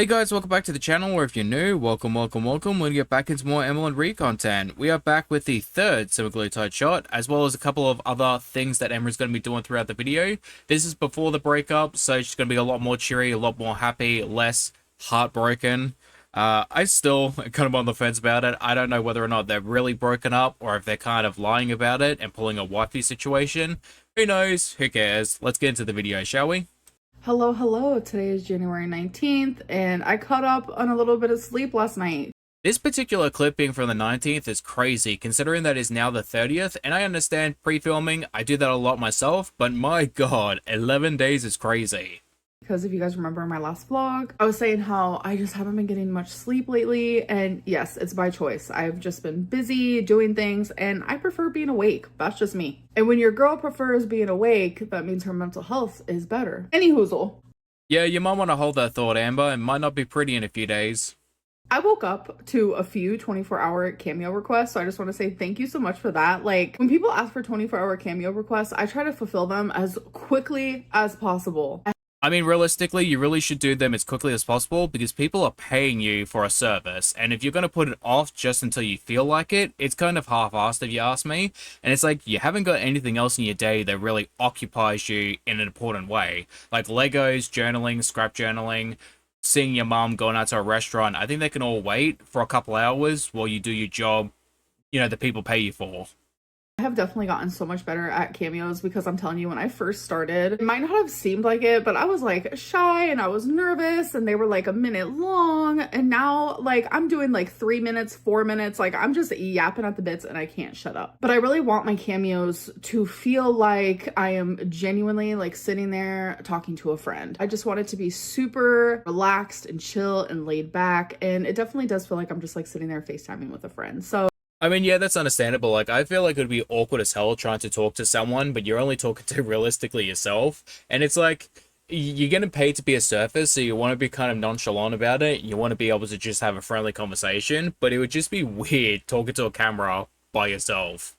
Hey guys, welcome back to the channel, or if you're new, welcome. We're gonna get back into more Amberlynn Reid content. We are back with the third Semaglutide shot, as well as a couple of other things that Emma's gonna be doing throughout the video. This is before the breakup, so she's gonna be a lot more cheery, a lot more happy, less heartbroken. I still kind of on the fence about it. I don't know whether or not they're really broken up, or if they're kind of lying about it and pulling a wifey situation. Who knows? Who cares? Let's get into the video, shall we? Hello. Today is January 19th, and I caught up on a little bit of sleep last night. This particular clip being from the 19th is crazy, considering that is now the 30th, and I understand pre-filming, I do that a lot myself, but my god, 11 days is crazy. Because if you guys remember my last vlog, I was saying how I just haven't been getting much sleep lately, and yes, it's by choice. I've just been busy doing things, and I prefer being awake. That's just me. And when your girl prefers being awake, that means her mental health is better. Any hoozle. Yeah, you might want to hold that thought, Amber. It might not be pretty in a few days. I woke up to a few 24-hour cameo requests, so I just want to say thank you so much for that. Like, when people ask for 24-hour cameo requests, I try to fulfill them as quickly as possible. I mean, realistically, you really should do them as quickly as possible because people are paying you for a service. And if you're going to put it off just until you feel like it, it's kind of half-assed if you ask me. And it's like you haven't got anything else in your day that really occupies you in an important way. Like Legos, journaling, scrap journaling, seeing your mum going out to a restaurant. I think they can all wait for a couple hours while you do your job, you know, that people pay you for. I have definitely gotten so much better at cameos because I'm telling you, when I first started, it might not have seemed like it, but I was like shy and I was nervous and they were like a minute long. And now like I'm doing like 3 minutes, 4 minutes, like I'm just yapping at the bits and I can't shut up. But I really want my cameos to feel like I am genuinely like sitting there talking to a friend. I just want it to be super relaxed and chill and laid back. And it definitely does feel like I'm just like sitting there FaceTiming with a friend. So I mean, yeah, that's understandable. Like, I feel like it would be awkward as hell trying to talk to someone, but you're only talking to realistically yourself. And it's like, you're getting paid to be a surfer, so you want to be kind of nonchalant about it. You want to be able to just have a friendly conversation, but it would just be weird talking to a camera by yourself.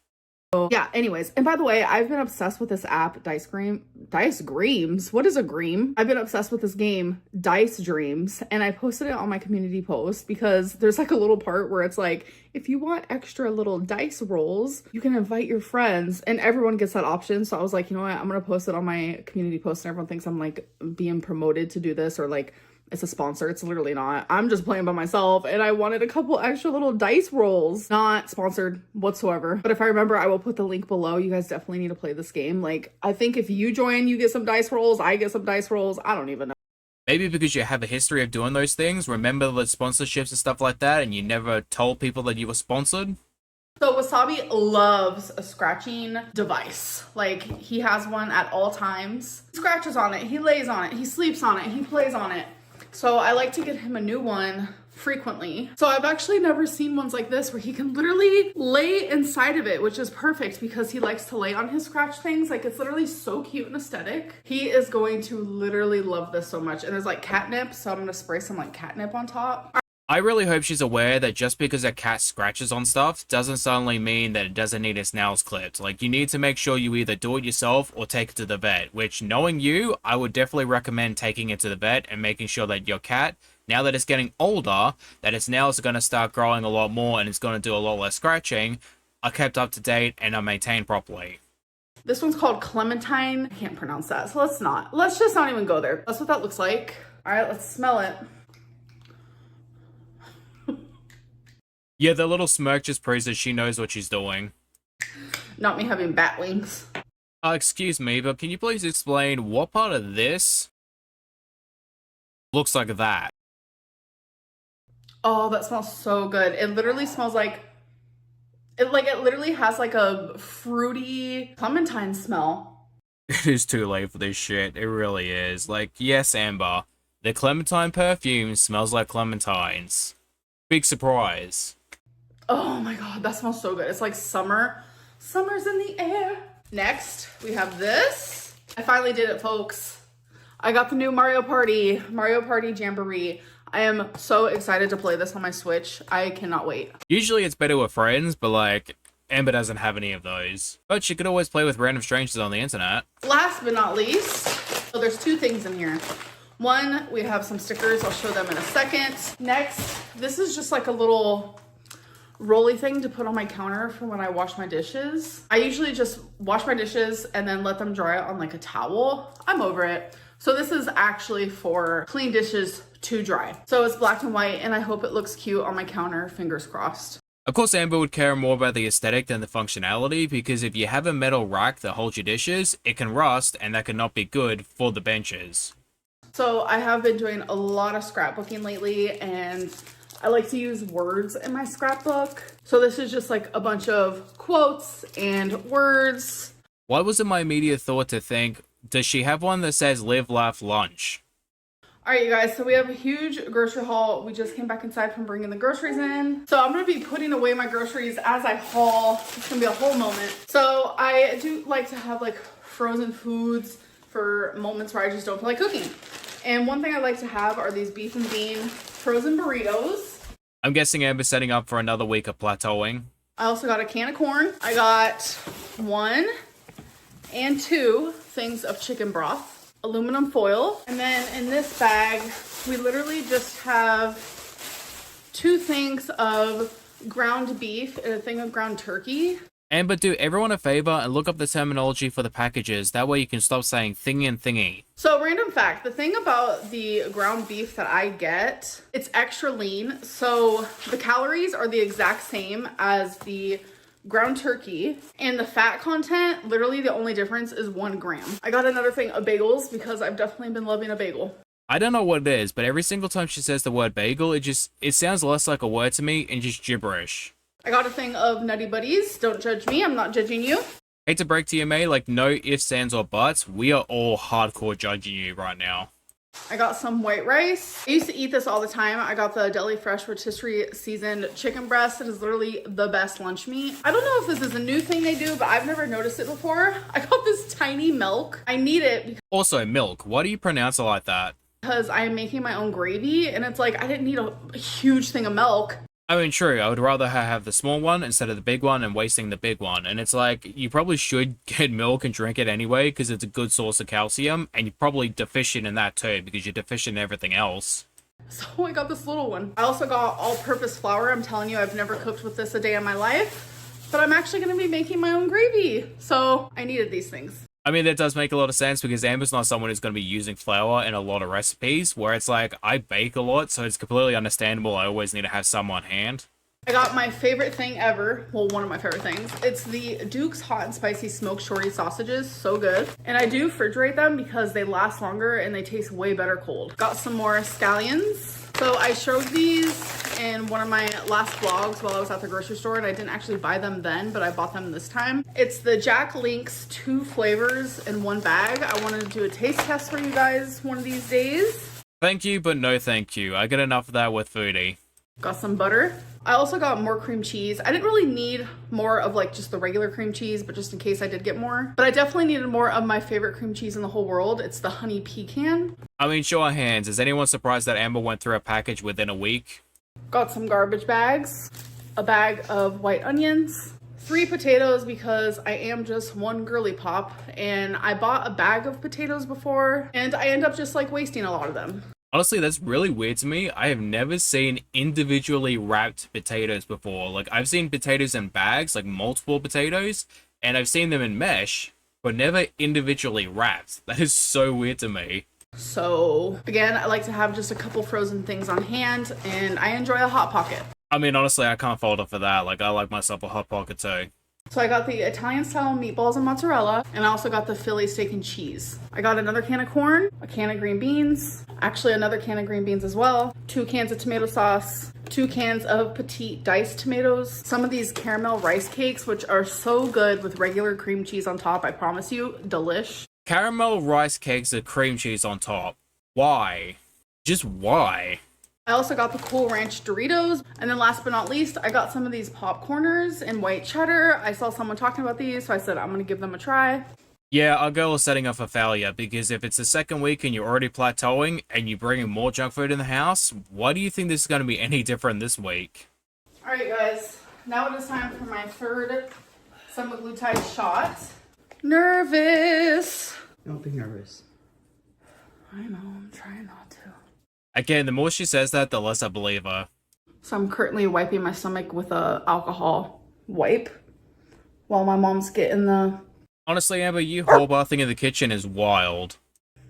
yeah, anyways, and by the way, I've been obsessed with this app, Dice Dreams. What is a Gream? I've been obsessed with this game, Dice Dreams, and I posted it on my community post because there's like a little part where it's like, if you want extra little dice rolls, you can invite your friends, and everyone gets that option. So I was like, you know what, I'm gonna post it on my community post, and everyone thinks I'm like being promoted to do this or like it's a sponsor. It's literally not. I'm just playing by myself and I wanted a couple extra little dice rolls. Not sponsored whatsoever. But if I remember, I will put the link below. You guys definitely need to play this game. Like, I think if you join, you get some dice rolls. I get some dice rolls. I don't even know. Maybe because you have a history of doing those things, remember the sponsorships and stuff like that, and you never told people that you were sponsored? So Wasabi loves a scratching device. Like, he has one at all times. He scratches on it. He lays on it. He sleeps on it. He plays on it. So I like to get him a new one frequently. So I've actually never seen ones like this where he can literally lay inside of it, which is perfect because he likes to lay on his scratch things. Like, it's literally so cute and aesthetic. He is going to literally love this so much. And there's like catnip, so I'm gonna spray some like catnip on top. I really hope she's aware that just because a cat scratches on stuff doesn't suddenly mean that it doesn't need its nails clipped. Like, you need to make sure you either do it yourself or take it to the vet, which, knowing you, I would definitely recommend taking it to the vet and making sure that your cat, now that it's getting older, that its nails are going to start growing a lot more and it's going to do a lot less scratching, are kept up to date and are maintained properly. This one's called Clementine. I can't pronounce that, so let's just not even go there. That's what that looks like. All right, let's smell it. Yeah, the little smirk just proves that she knows what she's doing. Not me having bat wings. Excuse me, but can you please explain what part of this looks like that? Oh, that smells so good. It literally smells like, it literally has like a fruity clementine smell. It is too late for this shit. It really is. Like, yes, Amber, the clementine perfume smells like clementines. Big surprise. Oh my god, that smells so good. It's like summer. Summer's in the air. Next, we have this. I finally did it, folks. I got the new Mario Party Jamboree. I am so excited to play this on my Switch. I cannot wait. Usually it's better with friends, but like, Amber doesn't have any of those. But she could always play with random strangers on the internet. Last but not least, so there's two things in here. One, we have some stickers. I'll show them in a second. Next, this is just like a little rolly thing to put on my counter for when I wash my dishes. I usually just wash my dishes and then let them dry on like a towel. I'm over it. So this is actually for clean dishes to dry. So it's black and white, and I hope it looks cute on my counter, fingers crossed. Of course, Amber would care more about the aesthetic than the functionality, because if you have a metal rack that holds your dishes, it can rust, and that could not be good for the benches. So I have been doing a lot of scrapbooking lately, and I like to use words in my scrapbook. So this is just like a bunch of quotes and words. Why was it my immediate thought to think, does she have one that says live, laugh, lunch? All right, you guys, so we have a huge grocery haul. We just came back inside from bringing the groceries in. So I'm gonna be putting away my groceries as I haul. It's gonna be a whole moment. So I do like to have like frozen foods for moments where I just don't feel like cooking. And one thing I like to have are these beef and bean frozen burritos. I'm guessing Amber's setting up for another week of plateauing. I also got a can of corn. I got 1 and 2 things of chicken broth. Aluminum foil, and then in this bag we literally just have 2 things of ground beef and a thing of ground turkey. Amber, do everyone a favor and look up the terminology for the packages, that way you can stop saying thingy and thingy. So random fact, the thing about the ground beef that I get, it's extra lean, so the calories are the exact same as the ground turkey, and the fat content, literally the only difference is 1 gram. I got another thing of bagels because I've definitely been loving a bagel. I don't know what it is, but every single time she says the word bagel, it sounds less like a word to me and just gibberish. I got a thing of Nutty Buddies. Don't judge me, I'm not judging you. Hate to break to you, May, like no ifs, ands, or buts, we are all hardcore judging you right now. I got some white rice. I used to eat this all the time. I got the Deli Fresh rotisserie seasoned chicken breast. It is literally the best lunch meat. I don't know if this is a new thing they do, but I've never noticed it before. I got this tiny milk. I need it Also, milk. Why do you pronounce it like that? because I am making my own gravy, and it's like I didn't need a huge thing of milk. I mean, true, I would rather have the small one instead of the big one and wasting the big one. And it's like, you probably should get milk and drink it anyway, because it's a good source of calcium, and you're probably deficient in that too, because you're deficient in everything else. So I got this little one. I also got all-purpose flour. I'm telling you, I've never cooked with this a day in my life, but I'm actually going to be making my own gravy. So I needed these things. I mean, that does make a lot of sense, because Amber's not someone who's going to be using flour in a lot of recipes, where it's like, I bake a lot, so it's completely understandable I always need to have some on hand. I got my favorite thing ever. Well, one of my favorite things. It's the Duke's Hot and Spicy Smoked Shorty sausages. So good. And I do refrigerate them because they last longer and they taste way better cold. Got some more scallions. So I showed these in one of my last vlogs while I was at the grocery store, and I didn't actually buy them then, but I bought them this time. It's the Jack Link's 2 flavors in 1 bag. I wanted to do a taste test for you guys one of these days. Thank you, but no thank you. I get enough of that with foodie. Got some butter. I also got more cream cheese. I didn't really need more of like just the regular cream cheese, but just in case I did get more. But I definitely needed more of my favorite cream cheese in the whole world. It's the honey pecan. I mean, show of hands, is anyone surprised that Amber went through a package within a week? Got some garbage bags, a bag of white onions, 3 potatoes because I am just one girly pop, and I bought a bag of potatoes before and I end up just like wasting a lot of them. Honestly, that's really weird to me. I have never seen individually wrapped potatoes before. Like, I've seen potatoes in bags, like multiple potatoes, and I've seen them in mesh, but never individually wrapped. That is so weird to me. So again, I like to have just a couple frozen things on hand, and I enjoy a Hot Pocket. I mean, honestly, I can't fault her for that. Like, I like myself a Hot Pocket too. So I got the Italian style meatballs and mozzarella, and I also got the Philly steak and cheese. I got another can of corn, a can of green beans, actually another can of green beans as well, 2 cans of tomato sauce, 2 cans of petite diced tomatoes, some of these caramel rice cakes, which are so good with regular cream cheese on top. I promise you, delish. Caramel rice cakes with cream cheese on top. Why? Just why? I also got the Cool Ranch Doritos. And then last but not least, I got some of these popcorners in white cheddar. I saw someone talking about these, so I said I'm gonna give them a try. Yeah, our girl is setting up for failure, because if it's the second week and you're already plateauing and you're bringing more junk food in the house, why do you think this is going to be any different this week? All right, guys, now it is time for my 3rd semaglutide shot. Nervous. Don't be nervous. I know, I'm trying not to. Again, the more she says that, the less I believe her. So I'm currently wiping my stomach with a alcohol wipe while my mom's getting the... Honestly, Amber, you whole bathing in the kitchen is wild.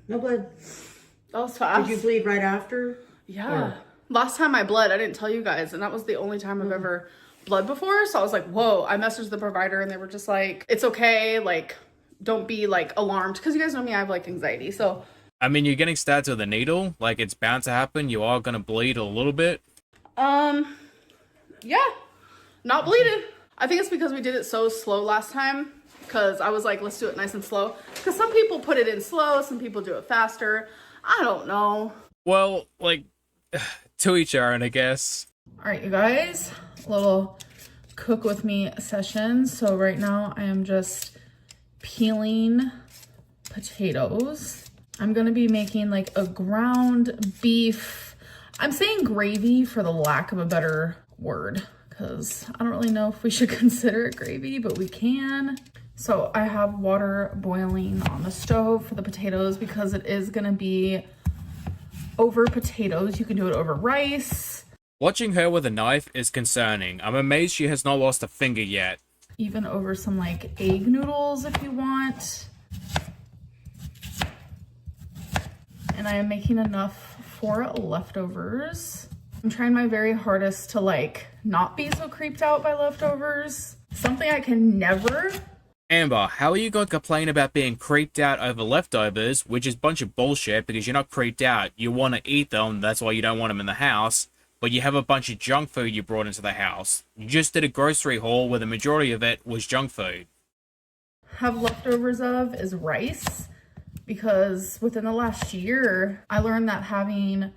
No blood. That was fast. Did you bleed right after? Yeah. Last time I bled, I didn't tell you guys, and that was the only time I've ever bled before. So I was like, whoa. I messaged the provider and they were just like, it's okay. Like, don't be like alarmed. Because you guys know me, I have like anxiety. So I mean, you're getting stabbed with a needle. Like, it's bound to happen. You are going to bleed a little bit. yeah, not bleeding. I think it's because we did it so slow last time. Because I was like, let's do it nice and slow. Because some people put it in slow, some people do it faster. I don't know. Well, like, to each their own, I guess. All right, you guys, a little cook with me session. So right now I am just peeling potatoes. I'm gonna be making like a ground beef. I'm saying gravy for the lack of a better word, because I don't really know if we should consider it gravy, but we can. So I have water boiling on the stove for the potatoes because it is gonna be over potatoes. You can do it over rice. Watching her with a knife is concerning. I'm amazed she has not lost a finger yet. Even over some like egg noodles if you want. And I am making enough for leftovers. I'm trying my very hardest to like not be so creeped out by leftovers. Something I can never. Amber, how are you going to complain about being creeped out over leftovers, which is a bunch of bullshit because you're not creeped out. You want to eat them, that's why you don't want them in the house, but you have a bunch of junk food you brought into the house. You just did a grocery haul where the majority of it was junk food. Have leftovers of is rice, because within the last year, I learned that having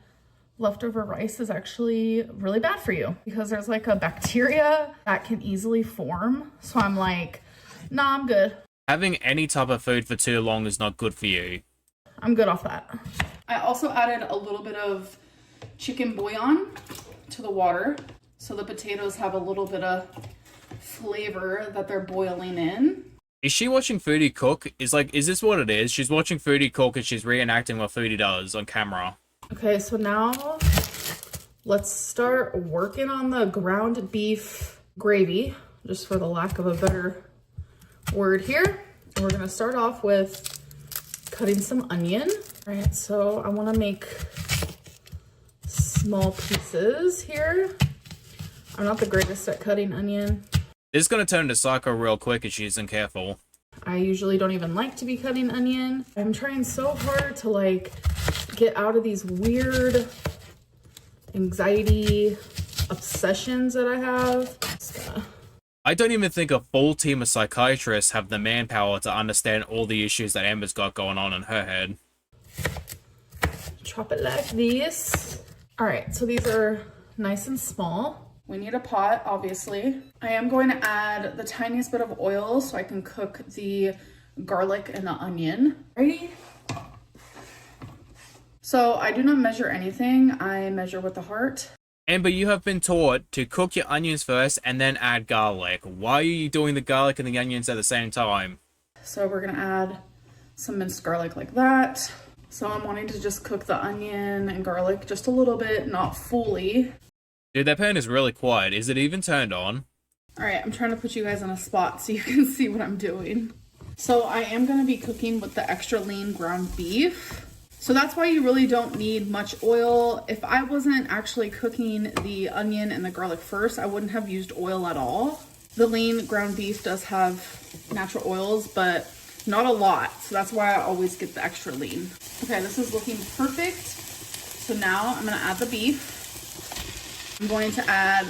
leftover rice is actually really bad for you because there's like a bacteria that can easily form. So I'm like, nah, I'm good. Having any type of food for too long is not good for you. I'm good off that. I also added a little bit of chicken bouillon to the water. So the potatoes have a little bit of flavor that they're boiling in. Is she watching Foodie cook? Is this what it is? She's watching Foodie cook and she's reenacting what Foodie does on camera. Okay, so now let's start working on the ground beef gravy, just for the lack of a better word here. And we're gonna start off with cutting some onion. All right, so I wanna make small pieces here. I'm not the greatest at cutting onion. This is going to turn into psycho real quick if she isn't careful. I usually don't even like to be cutting onion. I'm trying so hard to like get out of these weird anxiety obsessions that I have. I don't even think a full team of psychiatrists have the manpower to understand all the issues that Amber's got going on in her head. Chop it like this. All right, so these are nice and small. We need a pot, obviously. I am going to add the tiniest bit of oil so I can cook the garlic and the onion. Ready? So I do not measure anything. I measure with the heart. Amber, you have been taught to cook your onions first and then add garlic. Why are you doing the garlic and the onions at the same time? So we're gonna add some minced garlic like that. So I'm wanting to just cook the onion and garlic just a little bit, not fully. Dude, that pan is really quiet. Is it even turned on? All right, I'm trying to put you guys on a spot so you can see what I'm doing. So I am gonna be cooking with the extra lean ground beef. So that's why you really don't need much oil. If I wasn't actually cooking the onion and the garlic first, I wouldn't have used oil at all. The lean ground beef does have natural oils, but not a lot. So that's why I always get the extra lean. Okay, this is looking perfect. So now I'm gonna add the beef. I'm going to add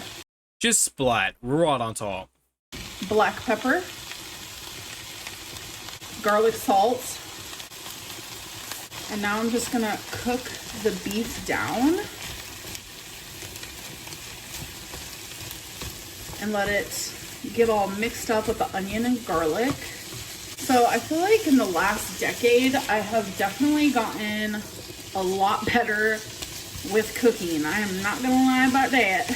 Just splat right on top. black pepper, garlic salt, and now I'm just gonna cook the beef down and let it get all mixed up with the onion and garlic. So I feel like in the last decade, I have definitely gotten a lot better with cooking. I am not gonna lie about that.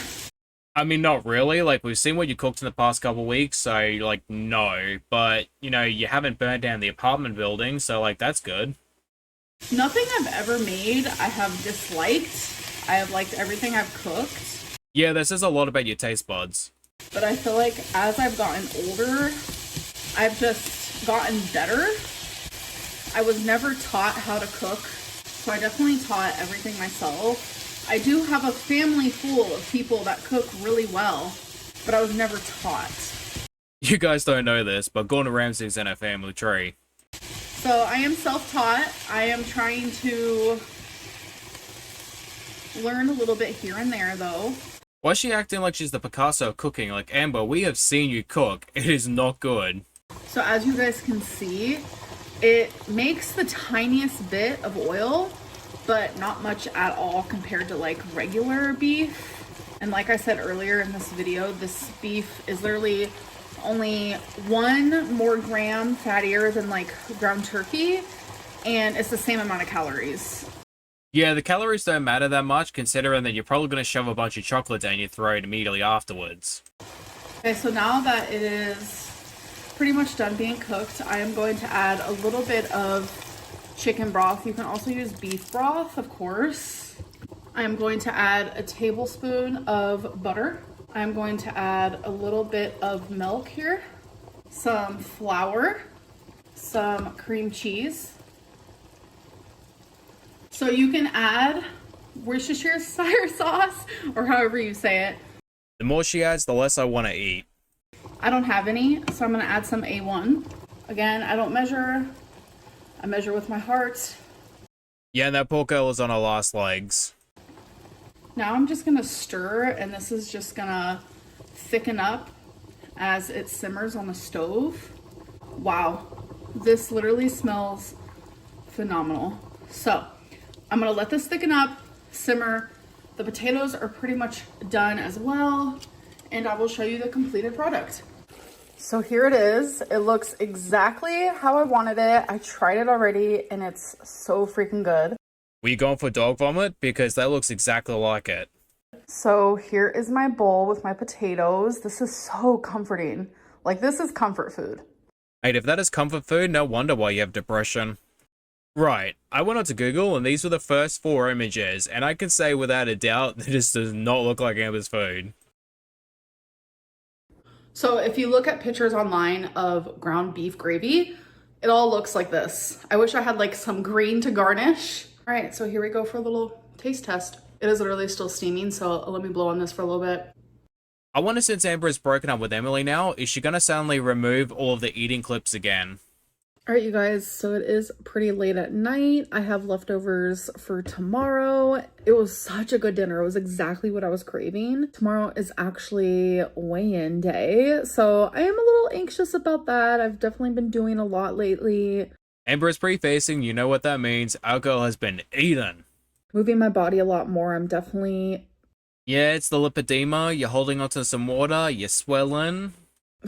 I mean, not really. Like, we've seen what you cooked in the past couple weeks, so, like, no. But, you know, you haven't burned down the apartment building, so, like, that's good. Nothing I've ever made I have disliked. I have liked everything I've cooked. Yeah, that says a lot about your taste buds. But I feel like as I've gotten older, I've just gotten better. I was never taught how to cook, so I definitely taught everything myself. I do have a family full of people that cook really well, but I was never taught. You guys don't know this, but Gordon Ramsay's in our family tree. So I am self-taught. I am trying to learn a little bit here and there, though. Why is she acting like she's the Picasso of cooking? Like, Amber, we have seen you cook. It is not good. So as you guys can see, it makes the tiniest bit of oil, but not much at all compared to like regular beef. And like I said earlier in this video, this beef is literally only 1 more gram fattier than like ground turkey, and it's the same amount of calories. Yeah, the calories don't matter that much, considering that you're probably going to shove a bunch of chocolate down your throat immediately afterwards. Okay, so now that it is pretty much done being cooked, I am going to add a little bit of chicken broth. You can also use beef broth, of course. I am going to add a tablespoon of butter. I'm going to add a little bit of milk here, some flour, some cream cheese. So you can add Worcestershire sauce, or however you say it. The more she adds, the less I want to eat. I don't have any, so I'm gonna add some A1. Again, I don't measure. I measure with my heart. Yeah, and that poor girl is on her last legs. Now I'm just gonna stir, and this is just gonna thicken up as it simmers on the stove. Wow, this literally smells phenomenal. So I'm gonna let this thicken up, simmer. The potatoes are pretty much done as well, and I will show you the completed product. So here it is. It looks exactly how I wanted it. I tried it already, and it's so freaking good. Were you going for dog vomit? Because that looks exactly like it. So here is my bowl with my potatoes. This is so comforting. Like, this is comfort food. Mate, if that is comfort food, no wonder why you have depression. Right, I went onto Google and these were the first 4 images, and I can say without a doubt, this does not look like Amber's food. So if you look at pictures online of ground beef gravy, it all looks like this. I wish I had like some green to garnish. All right, so here we go for a little taste test. It is literally still steaming, so let me blow on this for a little bit. I wonder, since Amber is broken up with Emily now, is she gonna suddenly remove all of the eating clips again? All right, you guys, so it is pretty late at night. I have leftovers for tomorrow. It was such a good dinner. It was exactly what I was craving. Tomorrow is actually weigh-in day, so I am a little anxious about that. I've definitely been doing a lot lately. Amber is pre-facing, you know what that means. Our girl has been eaten. Moving my body a lot more. I'm definitely Yeah, it's the lipedema, you're holding onto some water, you're swelling.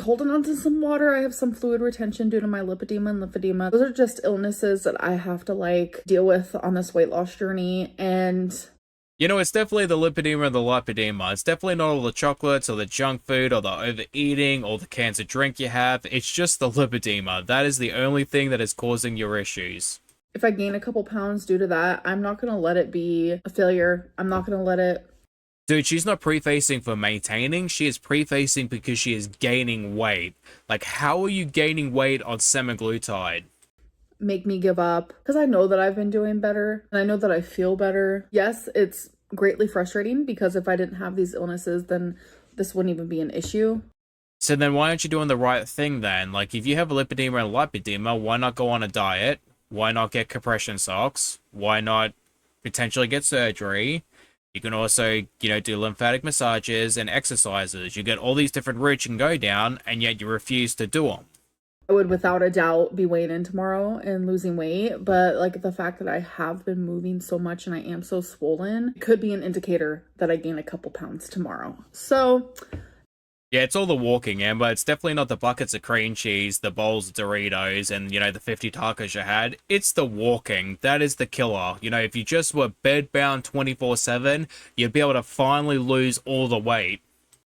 holding on to some water. I have some fluid retention due to my lipedema and lymphedema. Those are just illnesses that I have to like deal with on this weight loss journey. And You know, it's definitely the lipedema and the lipedema. It's definitely not all the chocolates or the junk food or the overeating or the cans of drink you have. It's just the lipedema. That is the only thing that is causing your issues. if I gain a couple pounds due to that, I'm not going to let it be a failure. I'm not going to let it. Dude, she's not prefacing for maintaining. She is prefacing because she is gaining weight. Like, how are you gaining weight on semaglutide? Make me give up, because I know that I've been doing better and I know that I feel better. Yes, it's greatly frustrating because if I didn't have these illnesses, then this wouldn't even be an issue. So then why aren't you doing the right thing then? Like, if you have lipedema and lipedema, why not go on a diet? Why not get compression socks? Why not potentially get surgery? You can also, do lymphatic massages and exercises. You get all these different routes you can go down, and yet you refuse to do them. I would without a doubt be weighing in tomorrow and losing weight, but like the fact that I have been moving so much and I am so swollen could be an indicator that I gain a couple pounds tomorrow. So Yeah, it's all the walking, Amber. It's definitely not the buckets of cream cheese, the bowls of Doritos, and, the 50 tacos you had. It's the walking. That is the killer. If you just were bedbound 24/7, you'd be able to finally lose all the weight.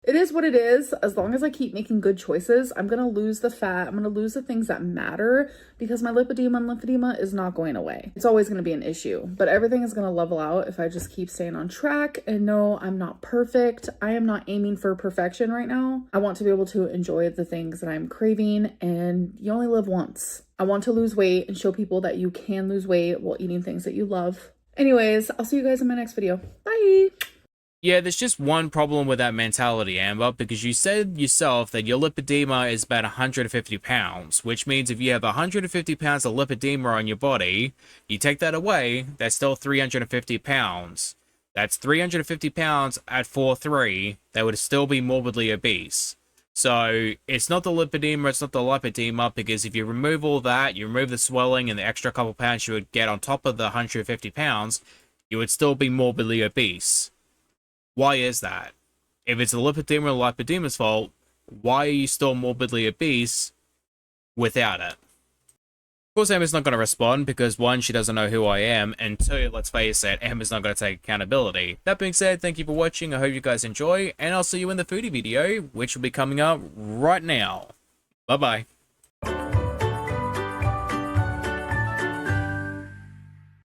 It is what it is. As long as I keep making good choices, I'm going to lose the fat. I'm going to lose the things that matter because my lipedema and lymphedema is not going away. It's always going to be an issue, but everything is going to level out if I just keep staying on track. And no, I'm not perfect. I am not aiming for perfection right now. I want to be able to enjoy the things that I'm craving, and you only live once. I want to lose weight and show people that you can lose weight while eating things that you love. Anyways, I'll see you guys in my next video. Bye. Yeah, there's just one problem with that mentality, Amber, because you said yourself that your lipedema is about 150 pounds, which means if you have 150 pounds of lipedema on your body, you take that away, that's still 350 pounds. That's 350 pounds at 4'3", that would still be morbidly obese. So, it's not the lipedema, it's not the lipedema, because if you remove all that, you remove the swelling and the extra couple pounds you would get on top of the 150 pounds, you would still be morbidly obese. Why is that? If it's the lipedema or lipedema's fault, why are you still morbidly obese without it? Of course, Emma's not going to respond because, one, she doesn't know who I am, and two, let's face it, Emma's not going to take accountability. That being said, thank you for watching, I hope you guys enjoy, and I'll see you in the foodie video, which will be coming up right now. Bye-bye.